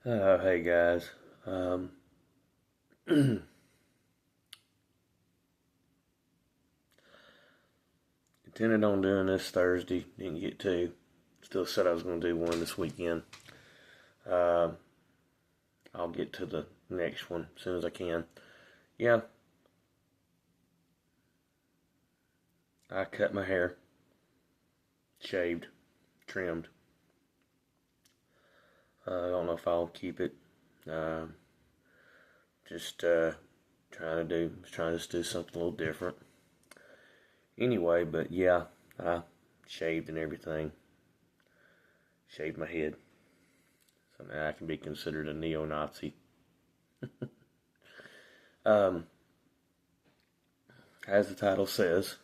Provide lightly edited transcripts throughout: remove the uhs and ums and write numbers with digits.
Hey guys. Um, Intended on doing this Thursday. Didn't get to. Still said I was going to do one this weekend. Um, I'll get to the next one as soon as I can. Yeah, I cut my hair, shaved, trimmed. I don't know if I'll keep it. Uh, just trying to do something a little different. Anyway, but yeah, I shaved and everything. Shaved my head. So now I can be considered a neo-Nazi. Um, as the title says,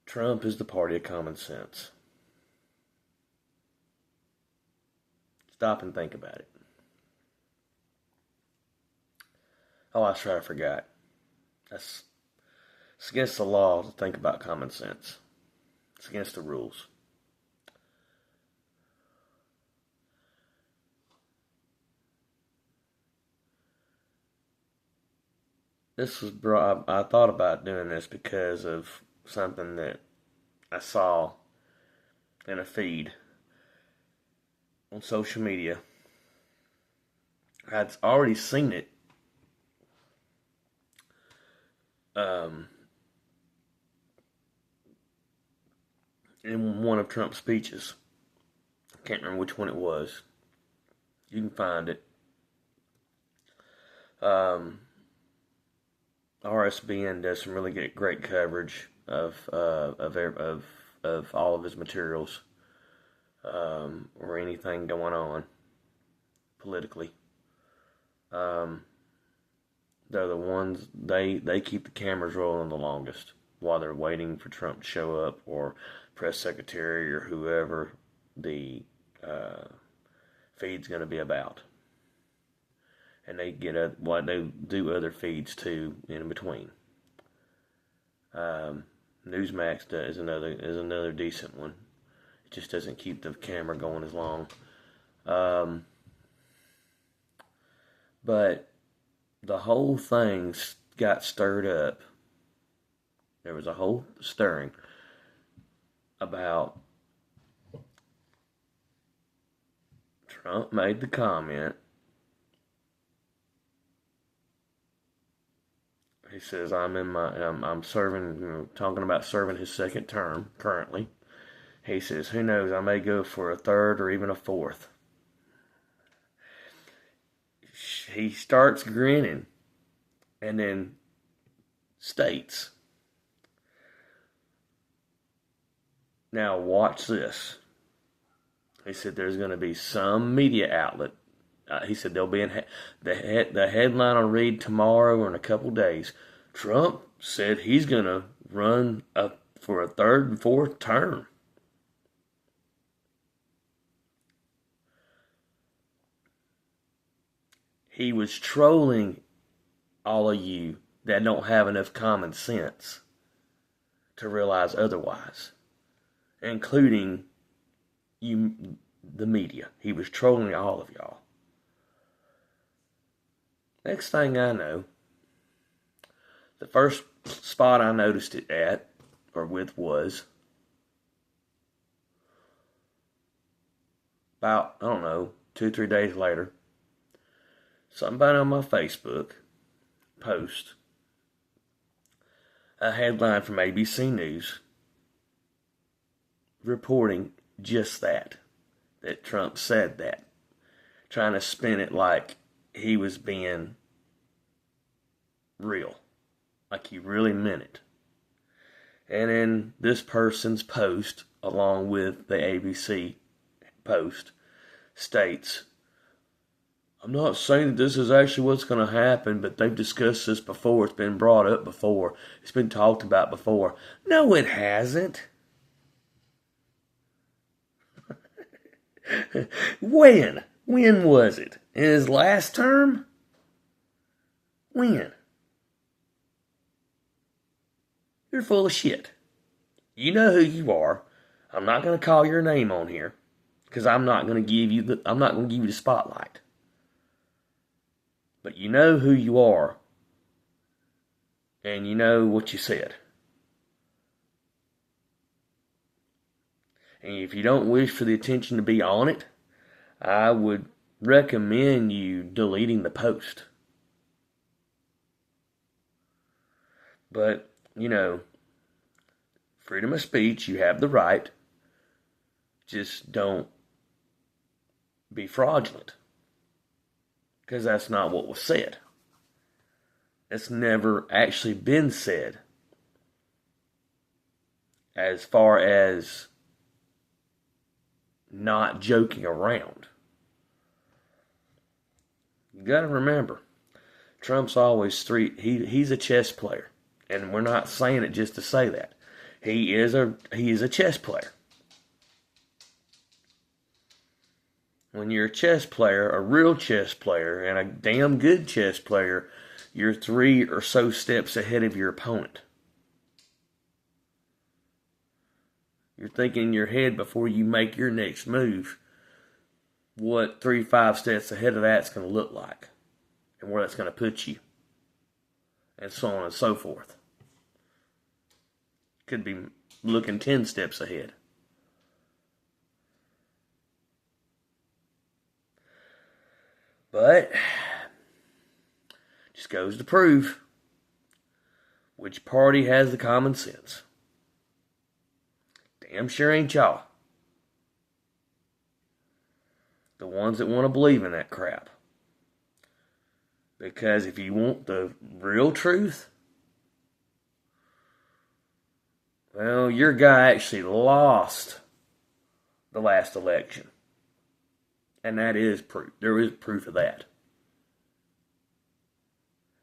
Trump is the party of common sense. Stop and think about it. Oh, I sure I forgot. That's it's against the law to think about common sense. It's against the rules. This was brought. I thought about doing this because of something that I saw in a feed on social media. I'd already seen it um, in one of Trump's speeches. I can't remember which one it was. You can find it. Um, RSBN does some really great coverage of all of his materials, or anything going on politically. Um, they're the ones they keep the cameras rolling the longest while they're waiting for Trump to show up, or press secretary, or whoever the uh, feed's going to be about. And they they do other feeds too in between. Um, Newsmax is another decent one. It just doesn't keep the camera going as long. Um, but the whole thing got stirred up. There was a whole stirring about Trump made the comment. He says, I'm serving, talking about serving his second term currently. He says, who knows, I may go for a third or even a fourth. He starts grinning and then states, now watch this. He said there's going to be some media outlet. He said there'll be the headline I'll read tomorrow or in a couple days. Trump said he's going to run for a third and fourth term. He was trolling all of you that don't have enough common sense to realize otherwise, including you, the media. He was trolling all of y'all. Next thing I know, the first spot I noticed it at, or with, was about, I don't know, 2 or 3 days later, somebody on my Facebook post a headline from ABC News reporting just that Trump said that, trying to spin it like he was being real, like he really meant it. And in this person's post, along with the ABC post, states, I'm not saying that this is actually what's going to happen, but they've discussed this before. It's been brought up before. It's been talked about before. No, it hasn't. When? When was it? In his last term? When? You're full of shit. You know who you are. I'm not going to call your name on here because I'm not going to give you the spotlight. But you know who you are, and you know what you said. And if you don't wish for the attention to be on it, I would recommend you deleting the post. But, freedom of speech, you have the right. Just don't be fraudulent. Because that's not what was said. It's never actually been said. As far as not joking around. You gotta remember, Trump's always he's a chess player. And we're not saying it just to say that. He is a chess player. When you're a chess player, a real chess player, and a damn good chess player, you're 3 or so steps ahead of your opponent. You're thinking in your head before you make your next move what 3-5 steps ahead of that's going to look like and where that's going to put you, and so on and so forth. Could be looking 10 steps ahead. But just goes to prove which party has the common sense. Damn sure ain't y'all. The ones that want to believe in that crap. Because if you want the real truth, well, your guy actually lost the last election. And that is proof. There is proof of that.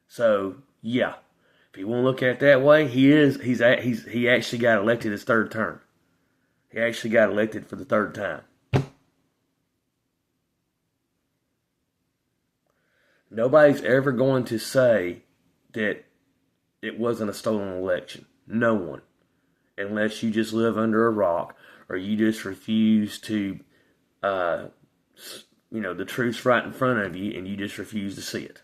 So, yeah. If you want to look at it that way, he actually got elected his third term. He actually got elected for the third time. Nobody's ever going to say that it wasn't a stolen election. No one. Unless you just live under a rock or you just refuse to, the truth's right in front of you and you just refuse to see it.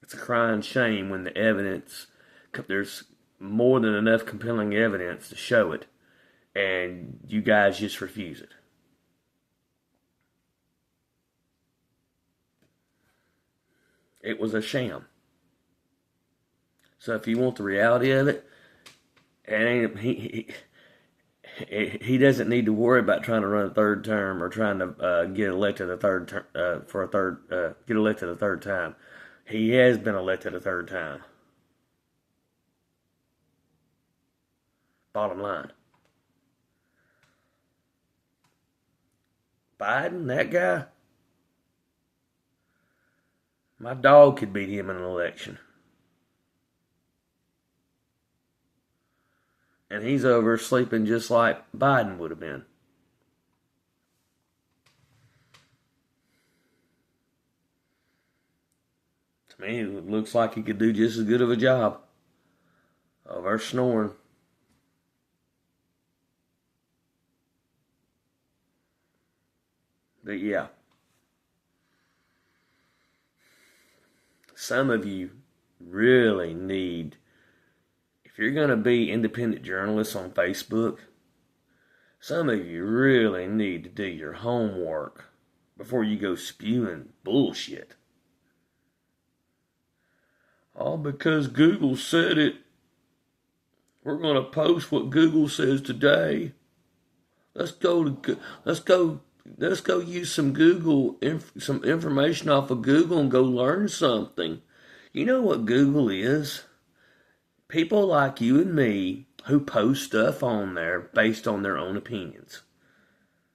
It's a crying shame when the evidence, there's more than enough compelling evidence to show it, and you guys just refuse it. It was a sham. So if you want the reality of it, he doesn't need to worry about trying to run a third term or trying to get elected a third term get elected a third time. He has been elected a third time. Bottom line. Biden, that guy, my dog could beat him in an election. And he's over sleeping just like Biden would have been. To me, it looks like he could do just as good of a job of our snoring. But yeah. Some of you really need, if you're going to be independent journalists on Facebook, some of you really need to do your homework before you go spewing bullshit. All because Google said it. We're going to post what Google says today. Let's go use some some information off of Google and go learn something. You know what Google is? People like you and me who post stuff on there based on their own opinions.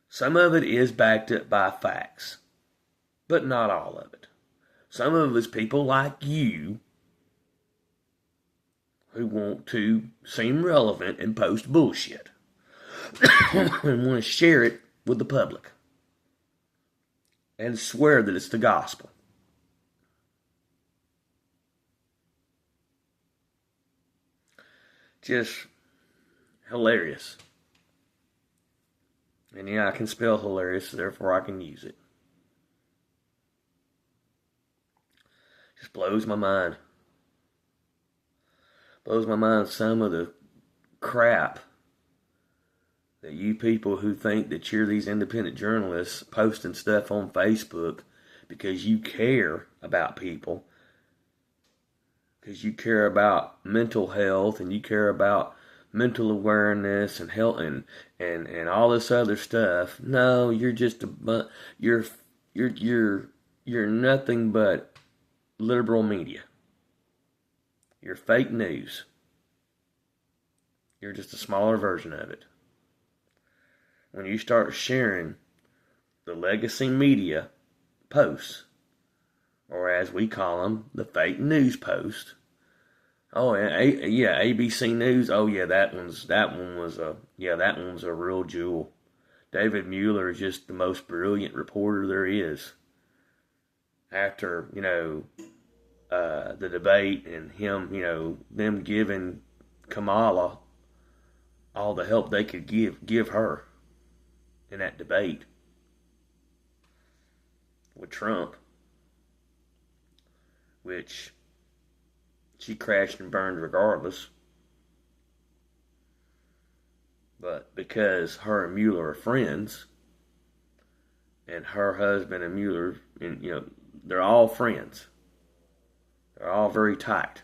Some of it is backed up by facts, but not all of it. Some of it is people like you who want to seem relevant and post bullshit and want to share it with the public and swear that it's the gospel. Just Hilarious. And yeah, I can spell hilarious, therefore I can use it. Just blows my mind. Blows my mind some of the crap that you people who think that you're these independent journalists posting stuff on Facebook because you care about people, because you care about mental health and you care about mental awareness and health and all this other stuff. No, you're just you're nothing but liberal media. You're fake news. You're just a smaller version of it. When you start sharing the legacy media posts, or as we call them, the fake news posts. Oh, yeah, ABC News. Oh, yeah, that one's a real jewel. David Mueller is just the most brilliant reporter there is. After the debate and him, them giving Kamala all the help they could give her in that debate with Trump, which she crashed and burned regardless. But because her and Mueller are friends, and her husband and Mueller, and they're all friends. They're all very tight.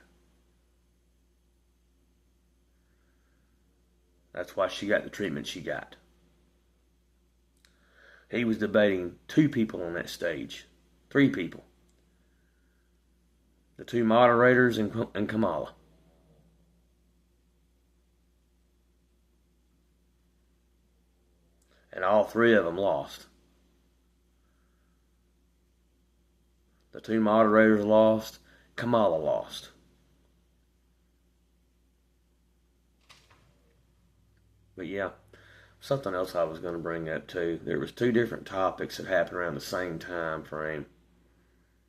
That's why she got the treatment she got. He was debating 2 people on that stage. 3 people. The 2 moderators and Kamala. And all 3 of them lost. The 2 moderators lost. Kamala lost. But yeah, something else I was going to bring up too. There was 2 different topics that happened around the same time frame.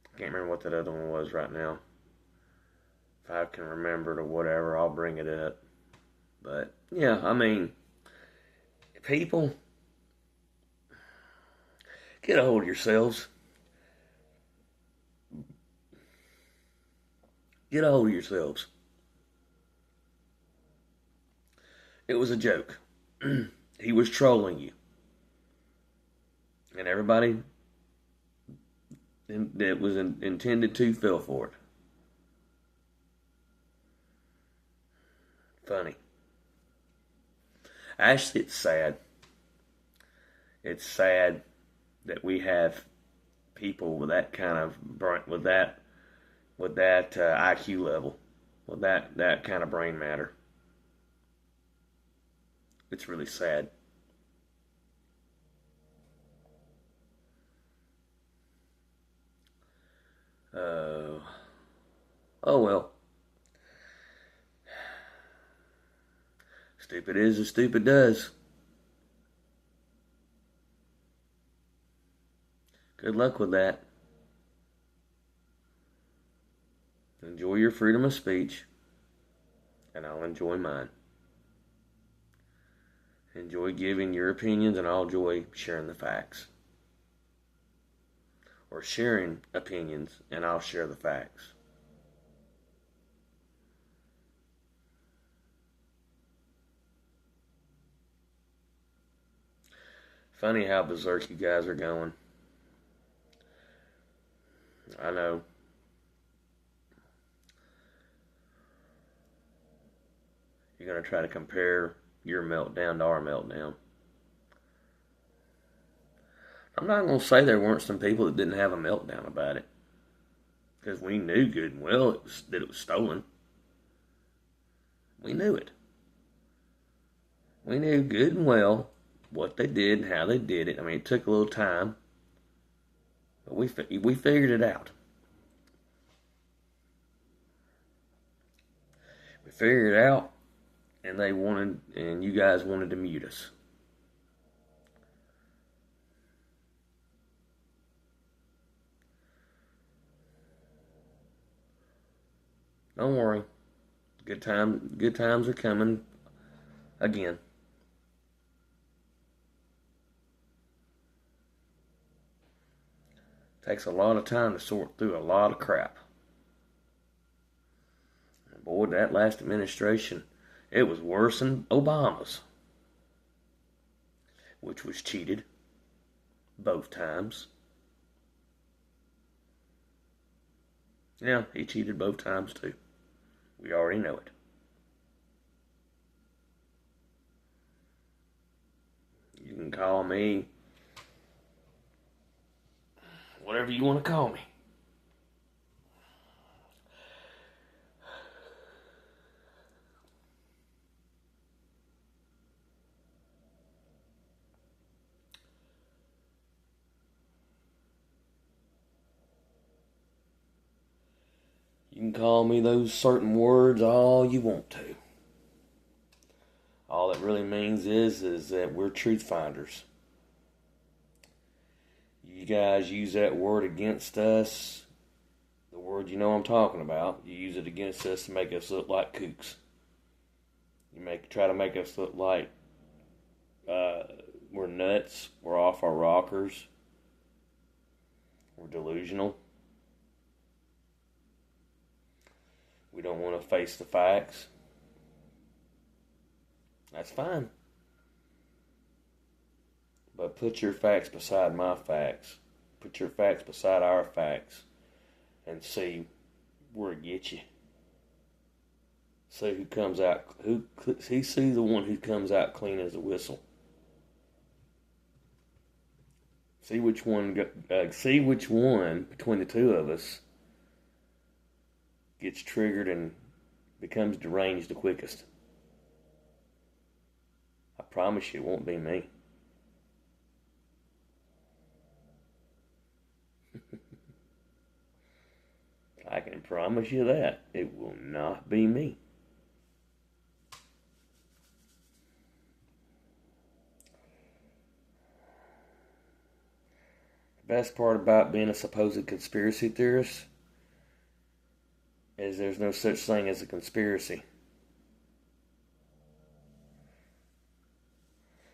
I can't remember what that other one was right now. If I can remember it or whatever, I'll bring it up. But yeah, I mean, people, get a hold of yourselves. Get a hold of yourselves. It was a joke. He was trolling you. And everybody that was intended to fell for it. Funny. Actually, it's sad. It's sad that we have people with that kind of with that IQ level, with that kind of brain matter. It's really sad. Oh well. Stupid is as stupid does. Good luck with that. Enjoy your freedom of speech, and I'll enjoy mine. Enjoy giving your opinions, and I'll enjoy sharing the facts. Or sharing opinions, and I'll share the facts. Funny how berserk you guys are going. I know. You're going to try to compare your meltdown to our meltdown. I'm not going to say there weren't some people that didn't have a meltdown about it. Because we knew good and well that it was stolen. We knew it. We knew good and well what they did and how they did it. I mean, it took a little time. But we figured it out. We figured it out, and you guys wanted to mute us. Don't worry. Good times are coming. Again. Takes a lot of time to sort through a lot of crap. And boy, that last administration, it was worse than Obama's, which was cheated both times. Yeah, he cheated both times too. We already know it. You can call me whatever you want to call me. You can call me those certain words all you want to. All it really means is that we're truth finders. You guys use that word against us, the word you know I'm talking about. You use it against us to make us look like kooks. You try to make us look like we're nuts, we're off our rockers, we're delusional. We don't want to face the facts. That's fine. But put your facts beside my facts. Put your facts beside our facts. And see where it gets you. See who comes out. See the one who comes out clean as a whistle. See which one between the two of us gets triggered and becomes deranged the quickest. I promise you it won't be me. I can promise you that. It will not be me. The best part about being a supposed conspiracy theorist is there's no such thing as a conspiracy.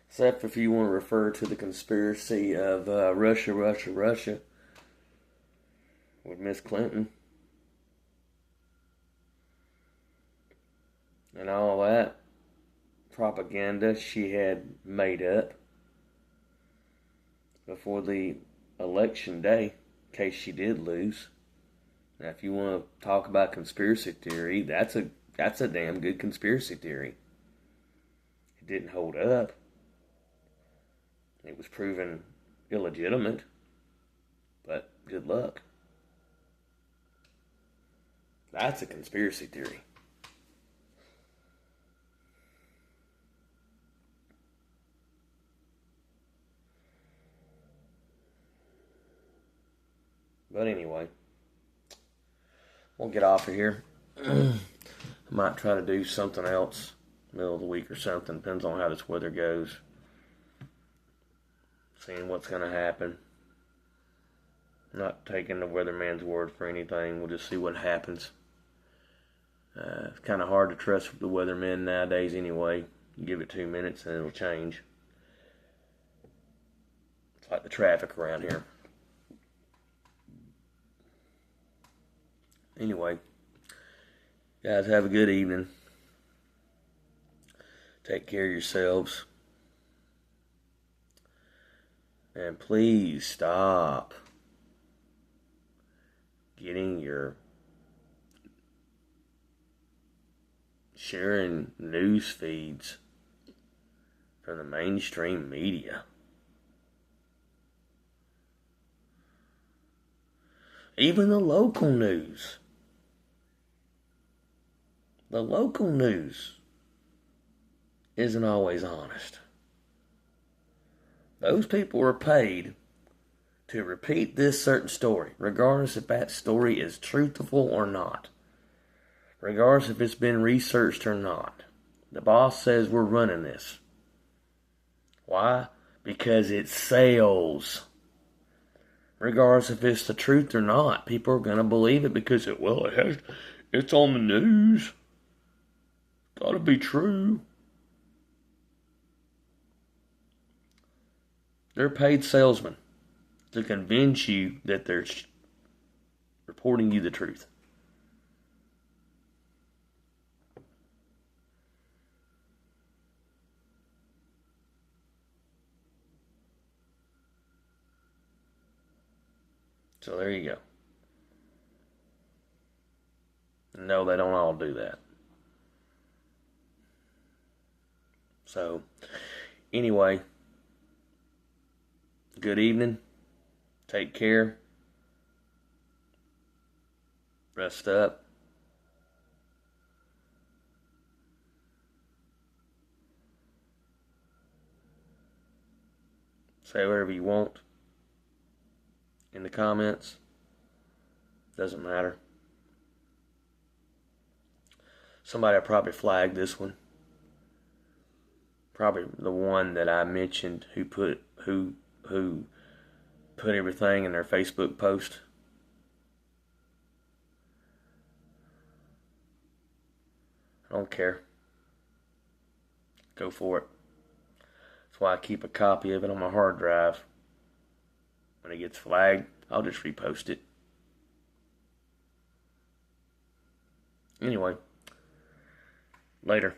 Except if you want to refer to the conspiracy of Russia with Miss Clinton and all that propaganda she had made up before the election day, in case she did lose. Now, if you want to talk about conspiracy theory, that's a damn good conspiracy theory. It didn't hold up. It was proven illegitimate, but good luck. That's a conspiracy theory. But anyway, we'll get off of here. I might try to do something else middle of the week or something. Depends on how this weather goes. Seeing what's going to happen. Not taking the weatherman's word for anything. We'll just see what happens. It's kind of hard to trust the weathermen nowadays anyway. You give it 2 minutes and it'll change. It's like the traffic around here. Anyway, guys, have a good evening. Take care of yourselves. And please stop getting your sharing news feeds from the mainstream media. Even the local news. The local news isn't always honest. Those people are paid to repeat this certain story, regardless if that story is truthful or not. Regardless if it's been researched or not. The boss says we're running this. Why? Because it sells. Regardless if it's the truth or not, people are going to believe it because it's on the news. Gotta be true. They're paid salesmen to convince you that they're reporting you the truth. So there you go. No, they don't all do that. So, anyway, good evening. Take care. Rest up. Say whatever you want in the comments. Doesn't matter. Somebody will probably flag this one. Probably the one that I mentioned who put everything in their Facebook post. I don't care. Go for it. That's why I keep a copy of it on my hard drive. When it gets flagged, I'll just repost it. Anyway, later.